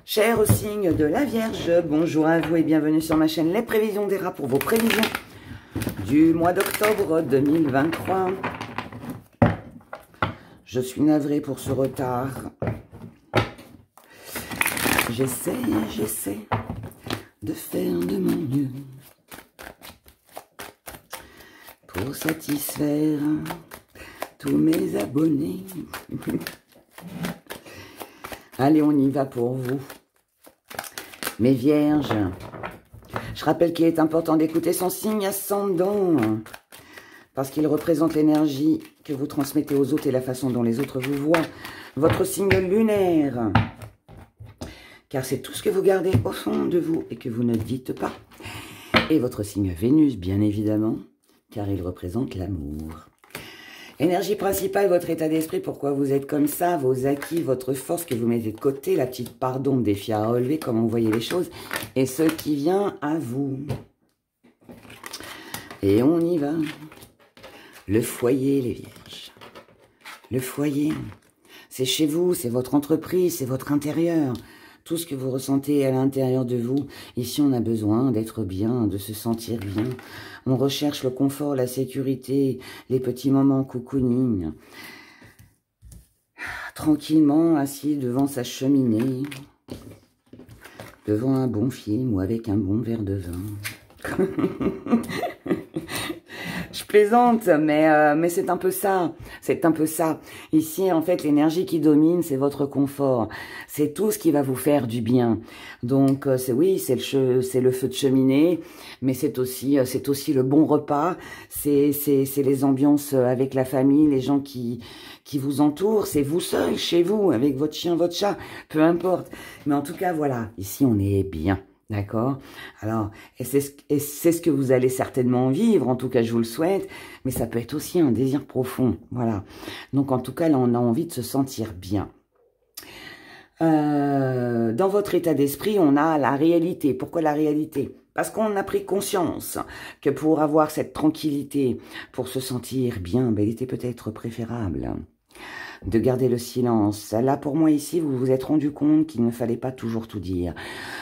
Cher signe de la Vierge, bonjour à vous et bienvenue sur ma chaîne Les Prévisions des Rats pour vos prévisions du mois d'octobre 2023. Je suis navrée pour ce retard. J'essaie de faire de mon mieux pour satisfaire tous mes abonnés. Allez, on y va pour vous. Mes vierges, je rappelle qu'il est important d'écouter son signe ascendant parce qu'il représente l'énergie que vous transmettez aux autres et la façon dont les autres vous voient. Votre signe lunaire, car c'est tout ce que vous gardez au fond de vous et que vous ne dites pas. Et votre signe Vénus, bien évidemment, car il représente l'amour. Énergie principale, votre état d'esprit, pourquoi vous êtes comme ça, vos acquis, votre force que vous mettez de côté, la petite part d'ombre, défi à relever, comment vous voyez les choses, et ce qui vient à vous. Et on y va. Le foyer, les vierges. Le foyer, c'est chez vous, c'est votre entreprise, c'est votre intérieur. Tout ce que vous ressentez à l'intérieur de vous. Ici, on a besoin d'être bien, de se sentir bien. On recherche le confort, la sécurité, les petits moments cocooning. Tranquillement, assis devant sa cheminée, devant un bon film ou avec un bon verre de vin. Je plaisante, mais c'est un peu ça. C'est un peu ça. Ici, en fait, l'énergie qui domine, c'est votre confort. C'est tout ce qui va vous faire du bien. Donc, oui, c'est le feu de cheminée, mais c'est aussi le bon repas. C'est les ambiances avec la famille, les gens qui vous entourent. C'est vous seul, chez vous, avec votre chien, votre chat, peu importe. Mais en tout cas, voilà, ici, on est bien. D'accord? Alors, et c'est ce que vous allez certainement vivre, en tout cas je vous le souhaite, mais ça peut être aussi un désir profond, voilà. Donc en tout cas, là on a envie de se sentir bien. Dans votre état d'esprit, on a la réalité. Pourquoi la réalité? Parce qu'on a pris conscience que pour avoir cette tranquillité, pour se sentir bien, ben, il était peut-être préférable de garder le silence. Là, pour moi, ici, vous vous êtes rendu compte qu'il ne fallait pas toujours tout dire.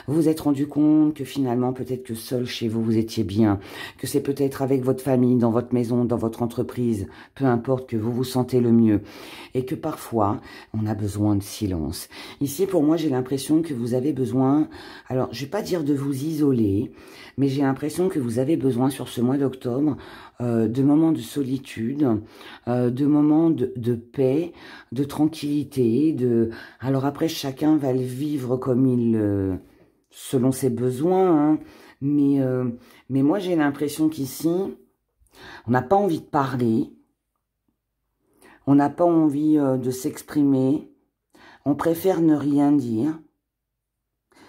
Vous vous êtes rendu compte que finalement, peut-être que seul chez vous, vous étiez bien, que c'est peut-être avec votre famille, dans votre maison, dans votre entreprise, peu importe, que vous vous sentez le mieux. Et que parfois, on a besoin de silence. Ici, pour moi, j'ai l'impression que vous avez besoin, alors, je vais pas dire de vous isoler, mais j'ai l'impression que vous avez besoin sur ce mois d'octobre de moments de solitude, de moments de paix, de tranquillité, alors après chacun va le vivre comme selon ses besoins, hein. Mais moi j'ai l'impression qu'ici on n'a pas envie de parler, on n'a pas envie de s'exprimer, on préfère ne rien dire.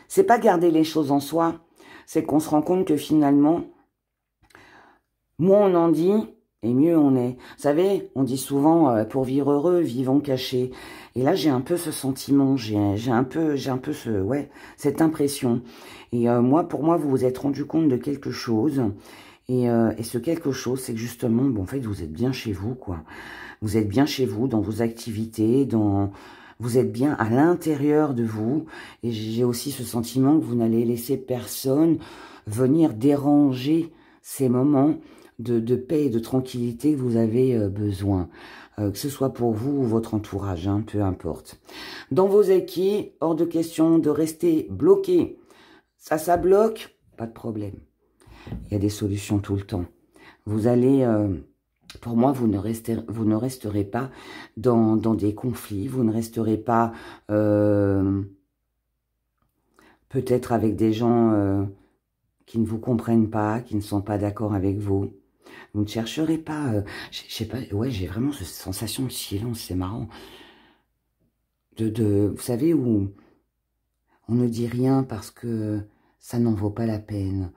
C'est pas garder les choses en soi, c'est qu'on se rend compte que finalement moins on en dit, et mieux on est. Vous savez, on dit souvent, pour vivre heureux, vivons cachés. Et là, j'ai un peu ce sentiment, j'ai un peu cette impression. Et pour moi, vous vous êtes rendu compte de quelque chose. Et ce quelque chose, c'est que justement, bon, en fait, vous êtes bien chez vous, quoi. Vous êtes bien chez vous, dans vos activités, vous êtes bien à l'intérieur de vous. Et j'ai aussi ce sentiment que vous n'allez laisser personne venir déranger ces moments de paix et de tranquillité que vous avez besoin, que ce soit pour vous ou votre entourage, hein, peu importe. Dans vos acquis, hors de question de rester bloqué. Ça bloque, pas de problème. Il y a des solutions tout le temps. Vous allez, pour moi, vous ne resterez pas dans des conflits, vous ne resterez pas peut-être avec des gens qui ne vous comprennent pas, qui ne sont pas d'accord avec vous. Vous ne chercherez pas, je sais pas, ouais, j'ai vraiment cette sensation de silence, c'est marrant. Vous savez, où on ne dit rien parce que ça n'en vaut pas la peine.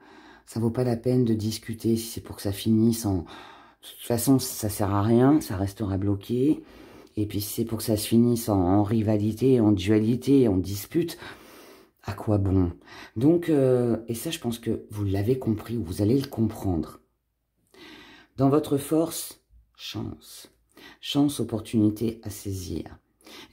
Ça vaut pas la peine de discuter si c'est pour que ça finisse en... De toute façon, ça sert à rien, ça restera bloqué. Et puis si c'est pour que ça se finisse en rivalité, en dualité, en dispute, à quoi bon? Donc, et ça, je pense que vous l'avez compris, ou vous allez le comprendre. Dans votre force, chance. Chance, opportunité à saisir.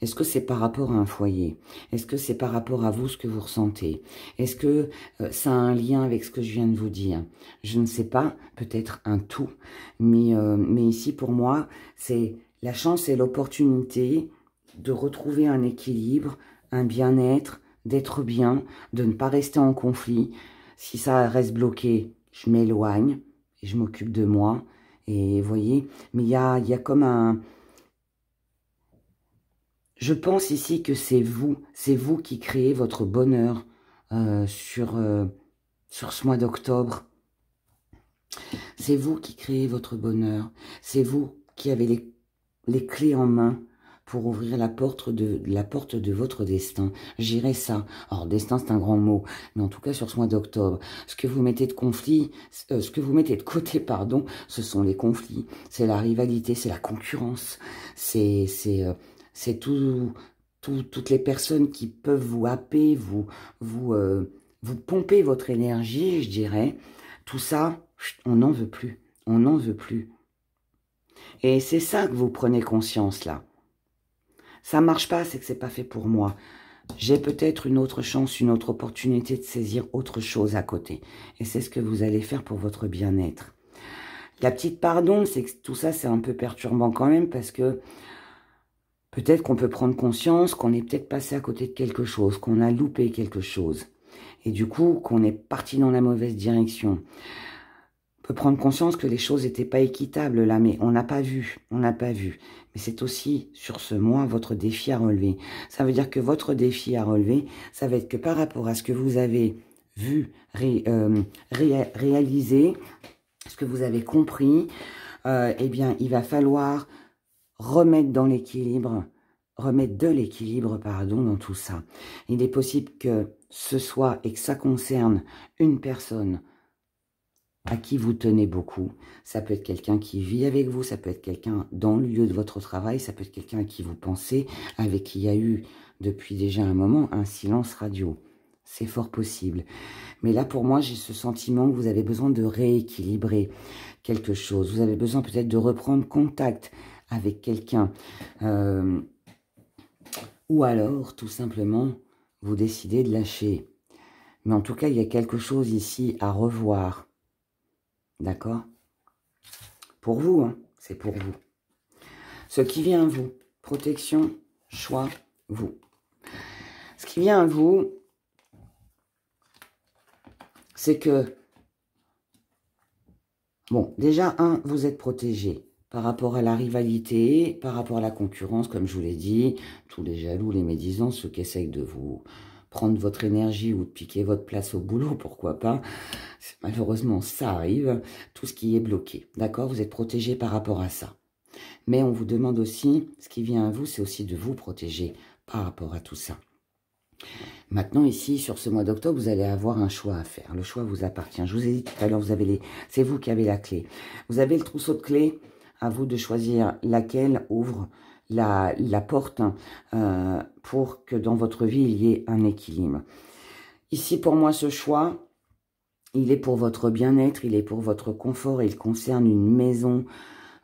Est-ce que c'est par rapport à un foyer? Est-ce que c'est par rapport à vous, ce que vous ressentez? Est-ce que ça a un lien avec ce que je viens de vous dire? Je ne sais pas, peut-être un tout. Mais ici, pour moi, c'est la chance et l'opportunité de retrouver un équilibre, un bien-être, d'être bien, de ne pas rester en conflit. Si ça reste bloqué, je m'éloigne et je m'occupe de moi. Et vous voyez, mais il y a comme un... Je pense ici que c'est vous qui créez votre bonheur sur ce mois d'octobre. C'est vous qui créez votre bonheur. C'est vous qui avez les clés en main pour ouvrir la porte de votre destin. J'irai ça. Alors, destin, c'est un grand mot, mais en tout cas, sur ce mois d'octobre, ce que vous mettez de conflit, ce que vous mettez de côté, pardon, ce sont les conflits, c'est la rivalité, c'est la concurrence, c'est toutes les personnes qui peuvent vous happer, vous pomper votre énergie, je dirais. Tout ça, on n'en veut plus. On n'en veut plus. Et c'est ça que vous prenez conscience, là. Ça marche pas, c'est que c'est pas fait pour moi. J'ai peut-être une autre chance, une autre opportunité de saisir autre chose à côté. Et c'est ce que vous allez faire pour votre bien-être. La petite pardon, c'est que tout ça, c'est un peu perturbant quand même, parce que peut-être qu'on peut prendre conscience qu'on est peut-être passé à côté de quelque chose, qu'on a loupé quelque chose. Et du coup, qu'on est parti dans la mauvaise direction. On peut prendre conscience que les choses n'étaient pas équitables là, mais on n'a pas vu, on n'a pas vu. Mais c'est aussi, sur ce mois, votre défi à relever. Ça veut dire que votre défi à relever, ça va être que par rapport à ce que vous avez vu, réalisé, ce que vous avez compris, eh bien, il va falloir remettre dans l'équilibre, remettre de l'équilibre, pardon, dans tout ça. Il est possible que ce soit et que ça concerne une personne à qui vous tenez beaucoup. Ça peut être quelqu'un qui vit avec vous, ça peut être quelqu'un dans le lieu de votre travail, ça peut être quelqu'un à qui vous pensez, avec qui il y a eu depuis déjà un moment un silence radio. C'est fort possible. Mais là, pour moi, j'ai ce sentiment que vous avez besoin de rééquilibrer quelque chose. Vous avez besoin peut-être de reprendre contact avec quelqu'un. Ou alors, tout simplement, vous décidez de lâcher. Mais en tout cas, il y a quelque chose ici à revoir. D'accord? Pour vous, hein, c'est pour vous. Ce qui vient à vous, protection, choix, vous. Ce qui vient à vous, c'est que, bon, déjà, vous êtes protégé par rapport à la rivalité, par rapport à la concurrence, comme je vous l'ai dit, tous les jaloux, les médisants, ceux qui essayent de vous prendre votre énergie ou de piquer votre place au boulot, pourquoi pas. Malheureusement, ça arrive, tout ce qui est bloqué. D'accord? Vous êtes protégé par rapport à ça. Mais on vous demande aussi, ce qui vient à vous, c'est aussi de vous protéger par rapport à tout ça. Maintenant, ici, sur ce mois d'octobre, vous allez avoir un choix à faire. Le choix vous appartient. Je vous ai dit tout à l'heure, c'est vous qui avez la clé. Vous avez le trousseau de clés, à vous de choisir laquelle ouvre la porte pour que dans votre vie, il y ait un équilibre. Ici, pour moi, ce choix, il est pour votre bien-être, il est pour votre confort, il concerne une maison,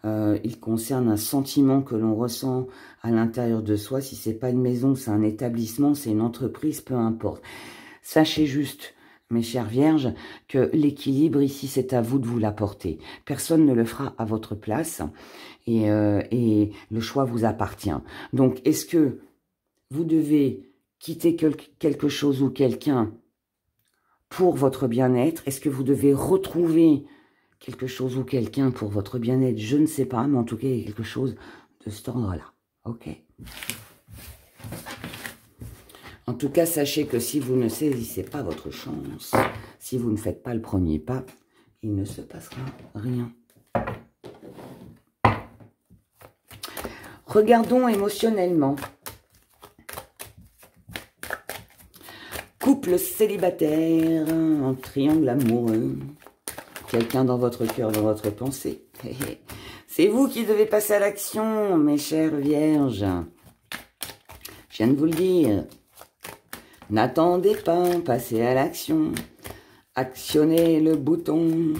il concerne un sentiment que l'on ressent à l'intérieur de soi. Si c'est pas une maison, c'est un établissement, c'est une entreprise, peu importe. Sachez juste, mes chères vierges, que l'équilibre ici, c'est à vous de vous l'apporter. Personne ne le fera à votre place et le choix vous appartient. Donc, est-ce que vous devez quitter quelque chose ou quelqu'un pour votre bien-être? Est-ce que vous devez retrouver quelque chose ou quelqu'un pour votre bien-être? Je ne sais pas, mais en tout cas, il y a quelque chose de cet ordre-là. Ok? En tout cas, sachez que si vous ne saisissez pas votre chance, si vous ne faites pas le premier pas, il ne se passera rien. Regardons émotionnellement. Couple célibataire, en triangle amoureux. Quelqu'un dans votre cœur, dans votre pensée. C'est vous qui devez passer à l'action, mes chères vierges. Je viens de vous le dire. N'attendez pas, passez à l'action. Actionnez le bouton.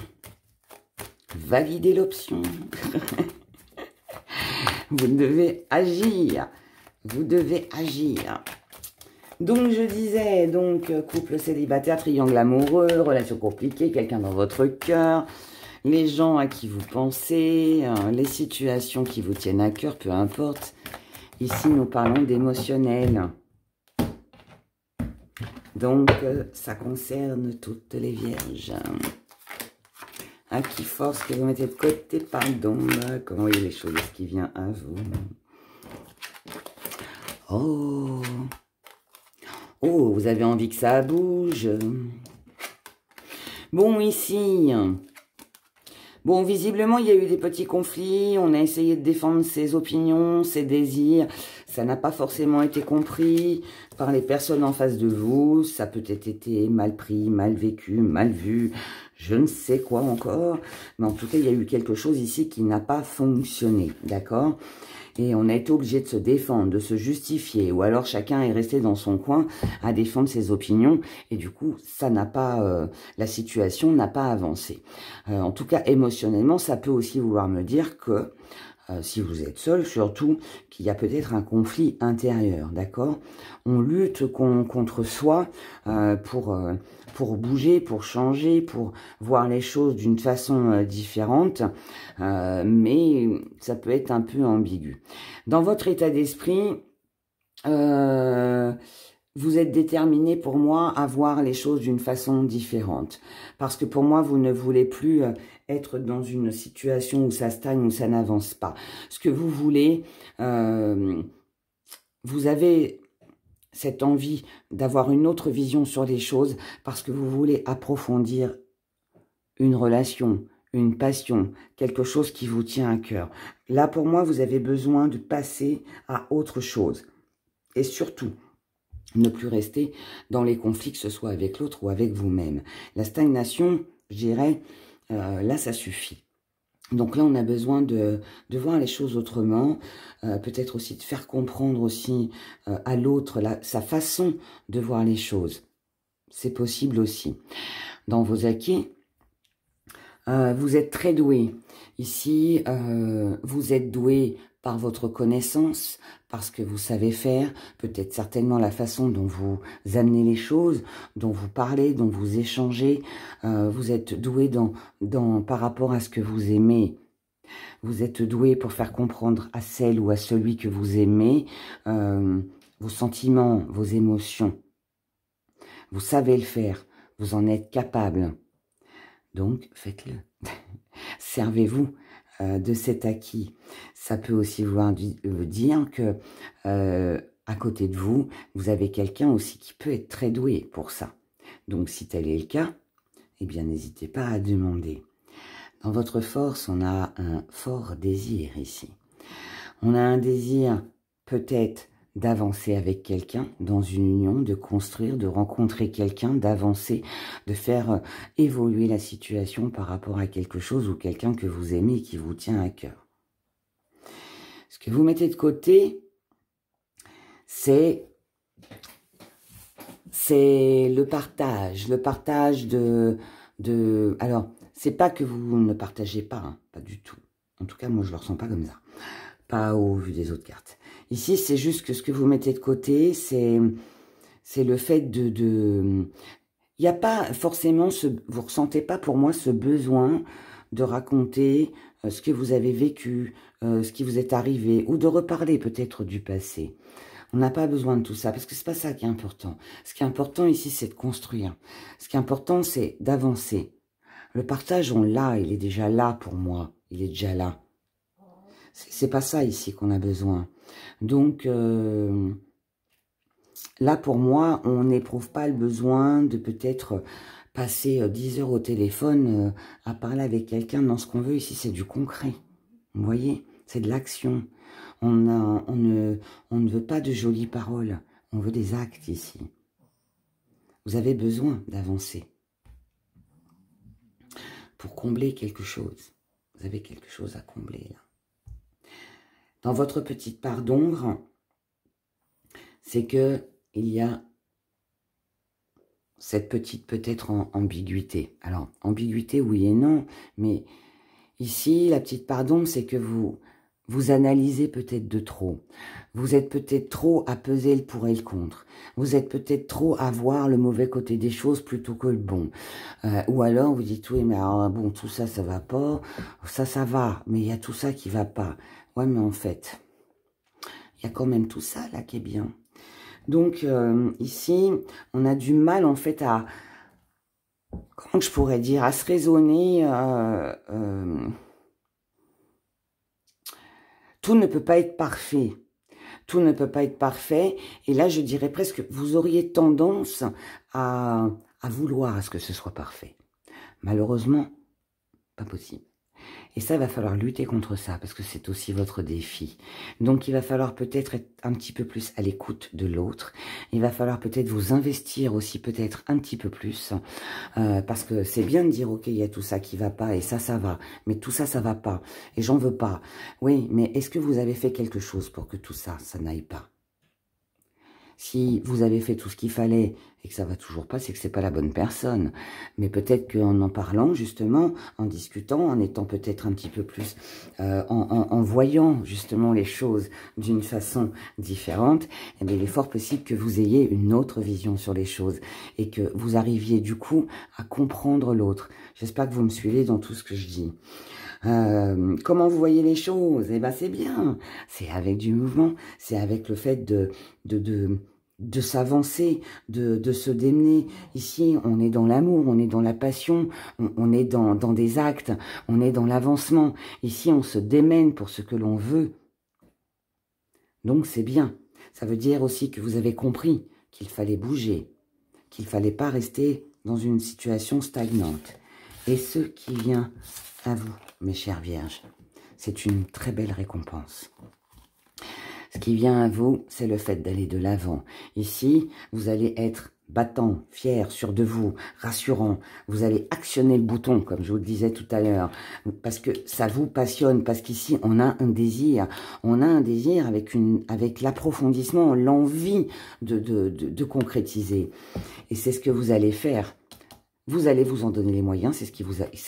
Validez l'option. Vous devez agir. Vous devez agir. Donc, je disais, donc, couple célibataire, triangle amoureux, relation compliquée, quelqu'un dans votre cœur, les gens à qui vous pensez, les situations qui vous tiennent à cœur, peu importe. Ici, nous parlons d'émotionnel. Donc, ça concerne toutes les vierges. À qui force que vous mettez de côté, pardon. Comment voyez les choses qui viennent à vous? Oh! Oh, vous avez envie que ça bouge. Bon, ici... Bon, visiblement, il y a eu des petits conflits. On a essayé de défendre ses opinions, ses désirs. Ça n'a pas forcément été compris par les personnes en face de vous. Ça a peut-être été mal pris, mal vécu, mal vu. Je ne sais quoi encore. Mais en tout cas, il y a eu quelque chose ici qui n'a pas fonctionné. D'accord ? Et on a été obligé de se défendre, de se justifier. Ou alors chacun est resté dans son coin à défendre ses opinions. Et du coup, ça n'a pas, la situation n'a pas avancé. En tout cas, émotionnellement, ça peut aussi vouloir me dire que, si vous êtes seul, surtout, qu'il y a peut-être un conflit intérieur, d'accord? On lutte contre soi pour bouger, pour changer, pour voir les choses d'une façon différente, mais ça peut être un peu ambigu. Dans votre état d'esprit, vous êtes déterminé pour moi à voir les choses d'une façon différente. Parce que pour moi, vous ne voulez plus être dans une situation où ça stagne, où ça n'avance pas. Ce que vous voulez, vous avez cette envie d'avoir une autre vision sur les choses parce que vous voulez approfondir une relation, une passion, quelque chose qui vous tient à cœur. Là, pour moi, vous avez besoin de passer à autre chose. Et surtout, ne plus rester dans les conflits, que ce soit avec l'autre ou avec vous-même. La stagnation, je dirais, là, ça suffit. Donc là, on a besoin de voir les choses autrement, peut-être aussi de faire comprendre aussi à l'autre sa façon de voir les choses. C'est possible aussi. Dans vos acquis, vous êtes très doué. Ici, vous êtes doué par votre connaissance, parce que vous savez faire, peut-être certainement la façon dont vous amenez les choses, dont vous parlez, dont vous échangez. Vous êtes doué par rapport à ce que vous aimez. Vous êtes doué pour faire comprendre à celle ou à celui que vous aimez vos sentiments, vos émotions. Vous savez le faire, vous en êtes capable. Donc, faites-le. Servez-vous de cet acquis. Ça peut aussi vouloir dire que à côté de vous, vous avez quelqu'un aussi qui peut être très doué pour ça. Donc, si tel est le cas, eh bien, n'hésitez pas à demander. Dans votre force, on a un fort désir ici. On a un désir peut-être d'avancer avec quelqu'un dans une union, de construire, de rencontrer quelqu'un, d'avancer, de faire évoluer la situation par rapport à quelque chose ou quelqu'un que vous aimez et qui vous tient à cœur. Ce que vous mettez de côté, c'est le partage de alors, c'est pas que vous ne partagez pas, hein, pas du tout. En tout cas, moi, je le ressens pas comme ça. Pas au vu des autres cartes. Ici, c'est juste que ce que vous mettez de côté, c'est le fait il n'y a pas forcément, vous ressentez pas pour moi ce besoin de raconter ce que vous avez vécu, ce qui vous est arrivé, ou de reparler peut-être du passé. On n'a pas besoin de tout ça, parce que c'est pas ça qui est important. Ce qui est important ici, c'est de construire. Ce qui est important, c'est d'avancer. Le partage, on l'a, il est déjà là pour moi. Il est déjà là. C'est pas ça ici qu'on a besoin. Donc, là, pour moi, on n'éprouve pas le besoin de peut-être passer 10 heures au téléphone à parler avec quelqu'un. Non, ce qu'on veut ici, c'est du concret. Vous voyez, c'est de l'action. On ne veut pas de jolies paroles. On veut des actes ici. Vous avez besoin d'avancer pour combler quelque chose. Vous avez quelque chose à combler, là. Dans votre petite part d'ombre, c'est que il y a cette petite peut-être ambiguïté. Alors, ambiguïté, oui et non, mais ici, la petite part d'ombre, c'est que vous vous analysez peut-être de trop. Vous êtes peut-être trop à peser le pour et le contre. Vous êtes peut-être trop à voir le mauvais côté des choses plutôt que le bon. Ou alors vous dites, oui, mais alors, bon, tout ça, ça va pas. Ça va, mais il y a tout ça qui va pas. Ouais, mais en fait, il y a quand même tout ça là qui est bien. Donc, ici, on a du mal, en fait, à... Comment je pourrais dire? À se raisonner... tout ne peut pas être parfait. Tout ne peut pas être parfait. Et là, je dirais presque, vous auriez tendance à vouloir à ce que ce soit parfait. Malheureusement, pas possible. Et ça, il va falloir lutter contre ça, parce que c'est aussi votre défi. Donc, il va falloir peut-être être un petit peu plus à l'écoute de l'autre. Il va falloir peut-être vous investir aussi, peut-être un petit peu plus. Parce que c'est bien de dire, ok, il y a tout ça qui va pas, et ça va. Mais tout ça, ça va pas. Et j'en veux pas. Oui, mais est-ce que vous avez fait quelque chose pour que tout ça, ça n'aille pas? Si vous avez fait tout ce qu'il fallait et que ça va toujours pas, c'est que c'est pas la bonne personne. Mais peut-être qu'en en parlant, justement, en discutant, en étant peut-être un petit peu plus, en voyant justement les choses d'une façon différente, eh bien, il est fort possible que vous ayez une autre vision sur les choses et que vous arriviez du coup à comprendre l'autre. J'espère que vous me suivez dans tout ce que je dis. Comment vous voyez les choses? Eh ben c'est bien, c'est avec du mouvement, c'est avec le fait de s'avancer, de se démener. Ici, on est dans l'amour, on est dans la passion, on est dans des actes, on est dans l'avancement. Ici, on se démène pour ce que l'on veut. Donc c'est bien. Ça veut dire aussi que vous avez compris qu'il fallait bouger, qu'il fallait pas rester dans une situation stagnante. Et ce qui vient à vous, mes chères vierges, c'est une très belle récompense. Ce qui vient à vous, c'est le fait d'aller de l'avant. Ici, vous allez être battant, fier, sûr de vous, rassurant. Vous allez actionner le bouton, comme je vous le disais tout à l'heure, parce que ça vous passionne, parce qu'ici, on a un désir. On a un désir avec l'approfondissement, l'envie de concrétiser. Et c'est ce que vous allez faire. Vous allez vous en donner les moyens, c'est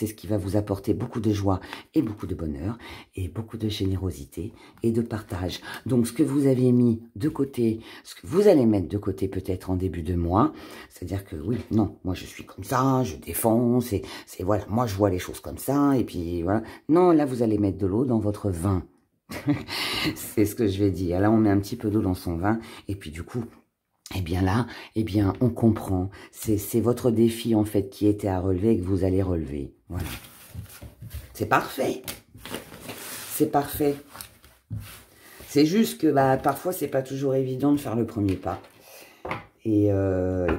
ce qui va vous apporter beaucoup de joie et beaucoup de bonheur et beaucoup de générosité et de partage. Donc, ce que vous avez mis de côté, ce que vous allez mettre de côté peut-être en début de mois, c'est-à-dire que oui, non, moi je suis comme ça, je défonce, c'est voilà, moi je vois les choses comme ça et puis voilà. Non, là vous allez mettre de l'eau dans votre vin. C'est ce que je vais dire. Là, on met un petit peu d'eau dans son vin et puis du coup, eh bien là, eh bien, on comprend. C'est votre défi, en fait, qui était à relever et que vous allez relever. Voilà. C'est parfait. C'est parfait. C'est juste que, bah, parfois, c'est pas toujours évident de faire le premier pas. Et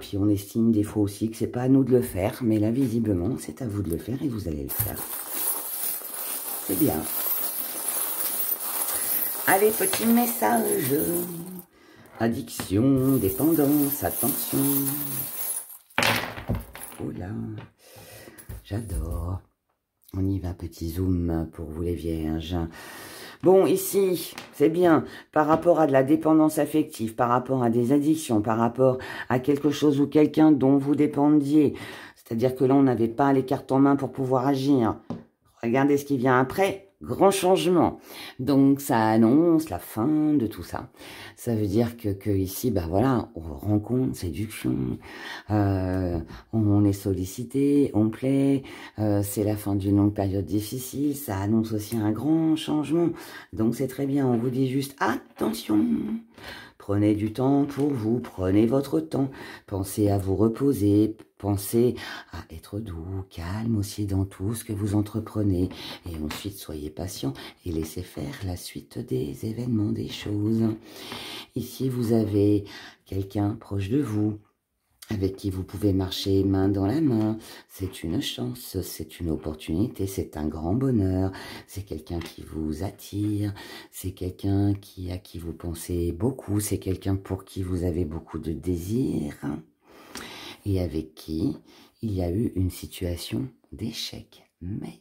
puis, on estime des fois aussi que c'est pas à nous de le faire. Mais là, visiblement, c'est à vous de le faire et vous allez le faire. C'est bien. Allez, petit message. Addiction, dépendance, attention. Oh là, j'adore. On y va, petit zoom pour vous les vierges. Bon, ici, c'est bien, par rapport à de la dépendance affective, par rapport à des addictions, par rapport à quelque chose ou quelqu'un dont vous dépendiez. C'est-à-dire que là, on n'avait pas les cartes en main pour pouvoir agir. Regardez ce qui vient après. Grand changement. Donc, ça annonce la fin de tout ça. Ça veut dire que ici, bah voilà, on rencontre, séduction, on est sollicité, on plaît, c'est la fin d'une longue période difficile, ça annonce aussi un grand changement. Donc, c'est très bien, on vous dit juste, attention, prenez du temps pour vous, prenez votre temps, pensez à vous reposer, pensez à être doux, calme aussi dans tout ce que vous entreprenez. Et ensuite, soyez patient et laissez faire la suite des événements, des choses. Ici, vous avez quelqu'un proche de vous, avec qui vous pouvez marcher main dans la main. C'est une chance, c'est une opportunité, c'est un grand bonheur. C'est quelqu'un qui vous attire, c'est quelqu'un à qui vous pensez beaucoup, c'est quelqu'un pour qui vous avez beaucoup de désir et avec qui il y a eu une situation d'échec. Mais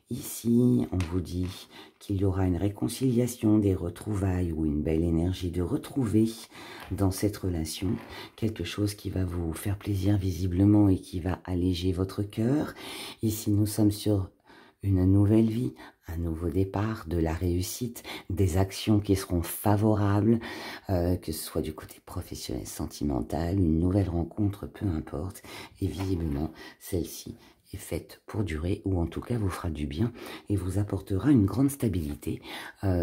ici, on vous dit qu'il y aura une réconciliation, des retrouvailles ou une belle énergie de retrouver dans cette relation quelque chose qui va vous faire plaisir visiblement et qui va alléger votre cœur. Ici, nous sommes sur une nouvelle vie, un nouveau départ, de la réussite, des actions qui seront favorables, que ce soit du côté professionnel, sentimental, une nouvelle rencontre, peu importe. Et visiblement, celle-ci est faite pour durer, ou en tout cas vous fera du bien et vous apportera une grande stabilité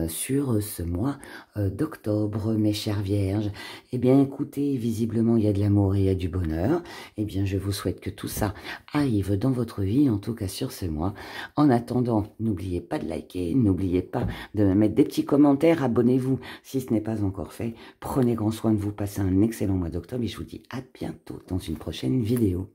sur ce mois d'octobre, mes chères vierges. Eh bien écoutez, visiblement il y a de l'amour et il y a du bonheur. Eh bien je vous souhaite que tout ça arrive dans votre vie, en tout cas sur ce mois. En attendant, n'oubliez pas de liker, n'oubliez pas de me mettre des petits commentaires, abonnez-vous si ce n'est pas encore fait. Prenez grand soin de vous, passez un excellent mois d'octobre et je vous dis à bientôt dans une prochaine vidéo.